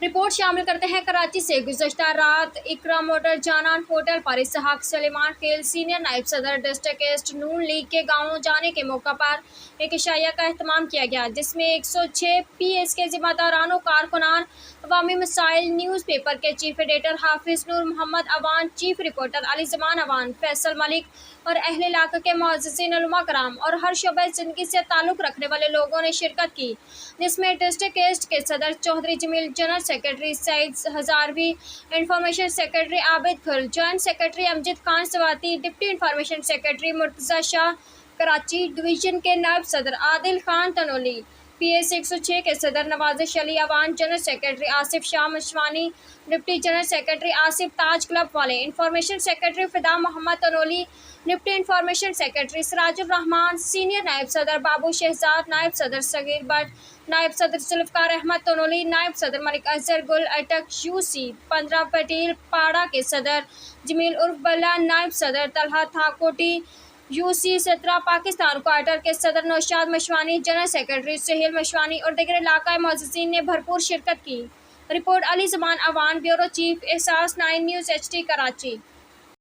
Report शामिल करते हैं कराची से। गुज़श्ता रात इकरा मोटर जानान होटल पर इसहाक सलेमान खेल सीनियर नायब सदर डिस्ट्रिक्ट ईस्ट नून लीग के गाँव जाने के मौका पर एक इशाया का अहतमाम किया गया, जिसमें 106 PS के जिम्मेदारान कारकुनान, अवामी मसाइल, न्यूज़ पेपर के चीफ एडिटर हाफिज नूर मोहम्मद अवान, चीफ रिपोर्टर अली ज़मान अवान, फैसल मलिक और अहले इलाक़े के मुअज़्ज़िज़ीन उलमा कराम और हर शोबे ज़िंदगी से ताल्लुक़ रखने वाले लोगों ने शिरकत की, जिसमें डिस्ट्रिक्ट ईस्ट के सदर Chaudhry Jamil, general secretary Saeed Hazarvi, information secretary Abid Khul, joint secretary Amjad Khan Swati, deputy information secretary Murtaza Shah, Karachi division के नायब सदर आदिल खान तनोली, PS 106 के सदर Nawazish Ali Awan, general secretary Asif Shah Mashwani, deputy general secretary Asif Taj club वाले, information secretary Fida Mohammad Tanoli, deputy information secretary Sirajur Rahman, senior नायब सदर बाबू शहजाद, नायब सदर सगीर भट्ट, नायब सदर जुल्फ़िकार अहमद तनोली, नायब सदर मलिक अजहर गुल अटक, UC 15 पटेल पाड़ा के सदर जमील उर्फ बल्ला, नायब सदर तलहा थाकोटी, UC 17 पाकिस्तान क्वार्टर के सदर नौशाद मशवानी, जनरल सेक्रेटरी सुहेल मशवानी और दीगर इलाक़ाई मुअज़्ज़िज़ीन ने भरपूर शिरकत की। रिपोर्ट अली ज़मान अवान, ब्यूरो चीफ, एहसास 9 न्यूज़ HD, कराची।